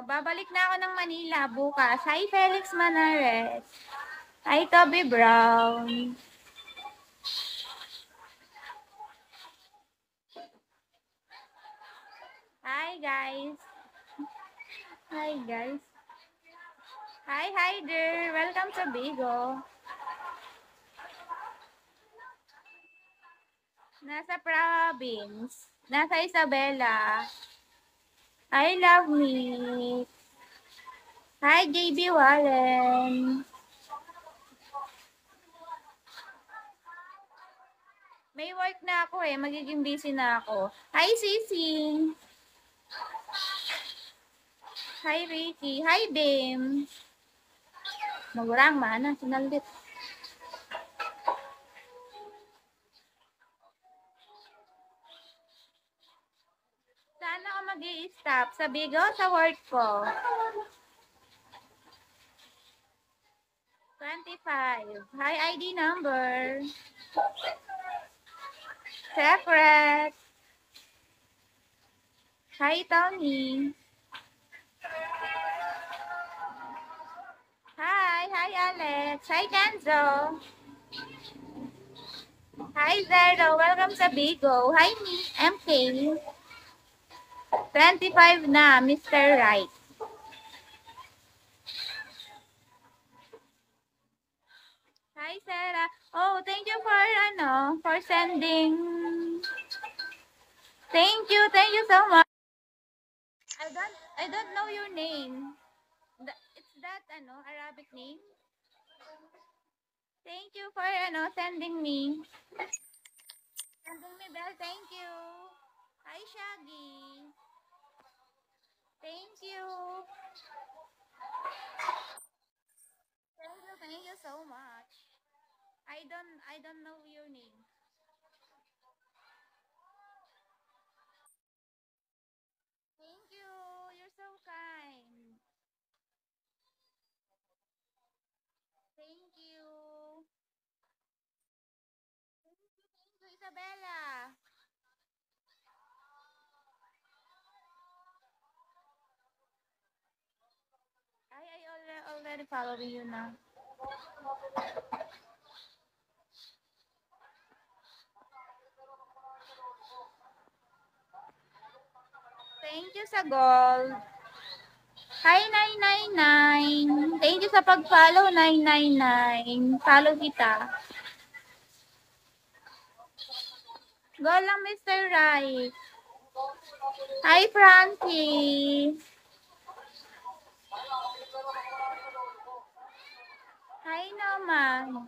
Babalik na ako ng Manila bukas. Hi, Felix Manares. Hi, Toby Brown. Hi, guys. Hi, guys. Hi there. Welcome to Bigo. Nasa province. Nasa Isabela. I love me. Hi, JB Wallen. May work na ako eh. Magiging busy na ako. Hi, Sisi. Hi, Ricky. Hi, Bim. Magurang mana. Sinalit. Saan ako mag-i-stop? Sa Bigo o sa work ko? 25. Hi, ID number. Secret. Hi, Tony. Hi, Alex. Hi, Kenzo. Hi, Zero. Welcome sa Bigo. Hi, MK. 25 na, Mr. Right. Hi, Sarah. Oh, thank you for sending. Thank you so much. I don't know your name. It's that Arabic name. Thank you for sending me. Sending me bell. Thank you. Hi, Shaggy. Thank you. Thank you so much. I don't know your name. Thank you. You're so kind. Thank you. Thank you, Isabella. I already follow you now. Thank you sa gold. Hi, 999. Thank you sa pag-follow, 999. Follow kita. Go lang, Mr. Right. Hi, Frankie. Hi naman.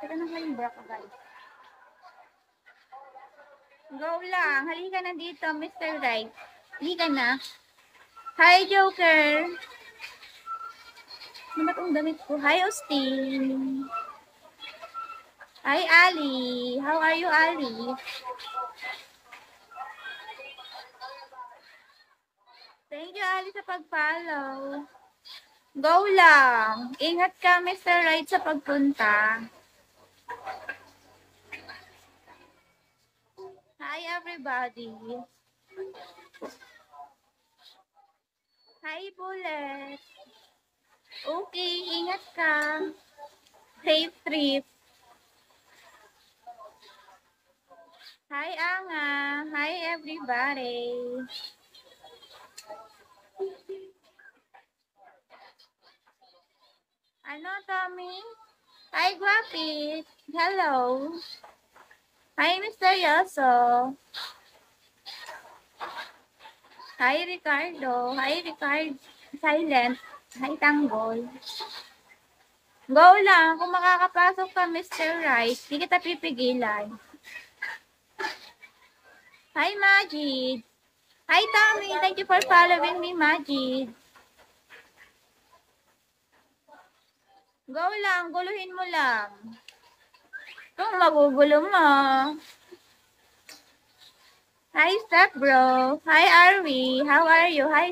Teka na yung bra ko, guys. Go lang. Halika na dito, Mr. Right. Halika na. Hi, Joker. Ano ba itong damit ko? Hi, Austin. Hi, Ali. How are you, Ali? Thank you, Ali, sa pag-follow. Go lang. Ingat ka, Mr. Right, sa pagpunta. Hi, everybody. Hi, Bullet. Okay, ingat ka. Safe trip. Hi, Anga. Hi, everybody. Ano, Tommy? Hi, Guapit. Hello. Hi, Mr. Yoso. Hi, Ricardo. Hi, Ricardo. Silent. Hi, Tanggol. Go lang. Kung makakapasok ka, Mr. Right, di kita pipigilan. Hi, Majid. Hi, Tommy. Thank you for following me, Majid. Go lang. Guluhin mo lang. Kung magugulo mo. Hi, Step Bro. Hi, Arwi. How are you? Hi.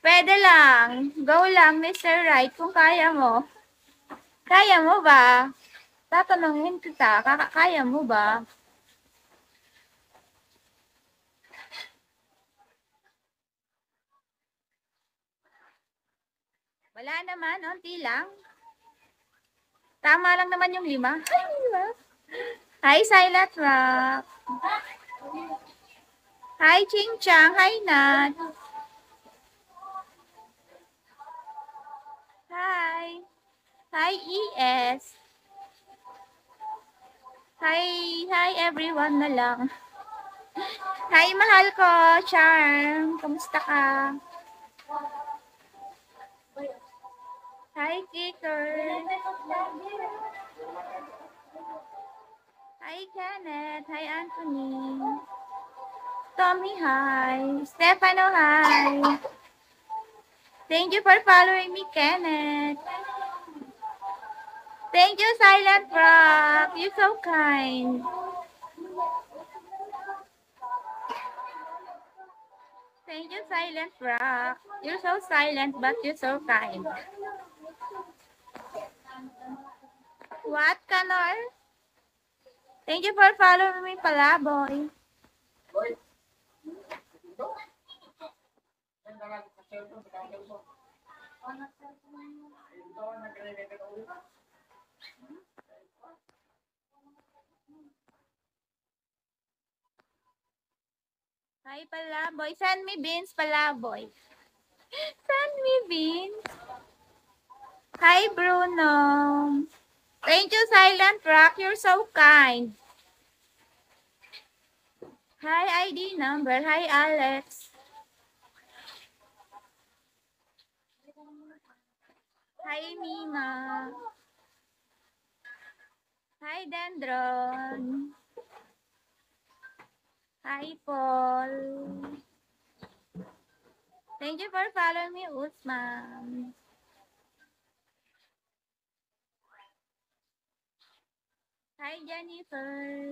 Pwede lang. Go lang, Mr. Right, kung kaya mo. Kaya mo ba? Tatanungin kita, kaya mo ba? Wala naman, onti lang. Tama lang naman yung 5. Hi, Silent Rock. Hi, Ching Chang. Hi, Nat. Hi. Hi, ES. Hi everyone na lang. Hi, mahal ko, Charm. Kamusta ka? Hi, Kicker. Hi, Kenneth. Hi, Anthony. Tommy, hi. Stefano, hi. Thank you for following me, Kenneth. Thank you, Silent Rock. You're so kind. Thank you, Silent Rock. You're so silent, but you're so kind. What, Kanor? Thank you for following me, Palaboy. Hi, Palaboy. Send me beans, Palaboy. Send me beans. Hi, Bruno. Thank you, Silent Rock. You're so kind. Hi, ID number. Hi, Alex. Hi, Mima. Hi, Dendron. Hi, Paul. Thank you for following me, Usman. Hi, Jennifer.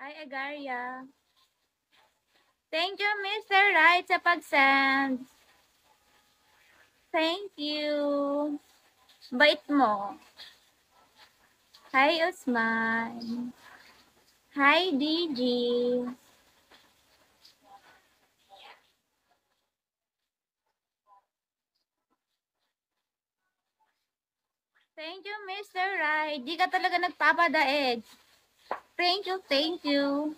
Hi, Agaria. Thank you, Mr. Right, sa pag-send. Thank you. Bait mo. Hi, Usman. Hi, DG. Thank you, Mr. Right. Di ka talaga nagpapadaig. Thank you, thank you.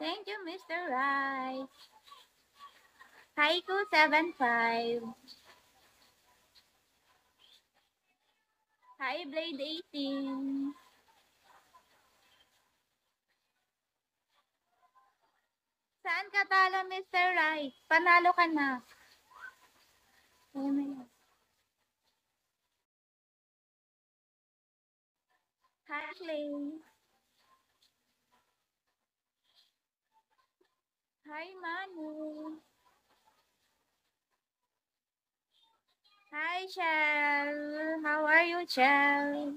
Thank you, Mr. Right. Haiku75. Hi, Blade 18. Saan ka talo, Mr. Right? Panalo ka na. Ayan. Hi, Clay. Hi, Manu. Hi, Shell. How are you, Shell?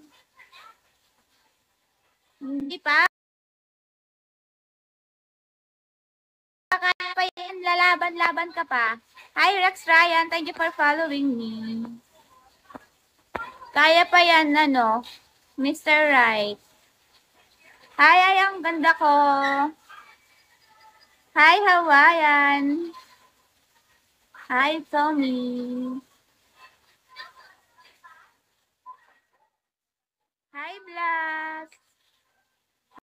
Hindi pa. Kaya pa yan. Lalaban-laban ka pa. Hi, Rex Ryan. Thank you for following me. Kaya pa yan, ano, Mr. Right. Hi, ay, ang ganda ko. Hi, Hawaiian. Hi, Tommy. Hi, Vlog.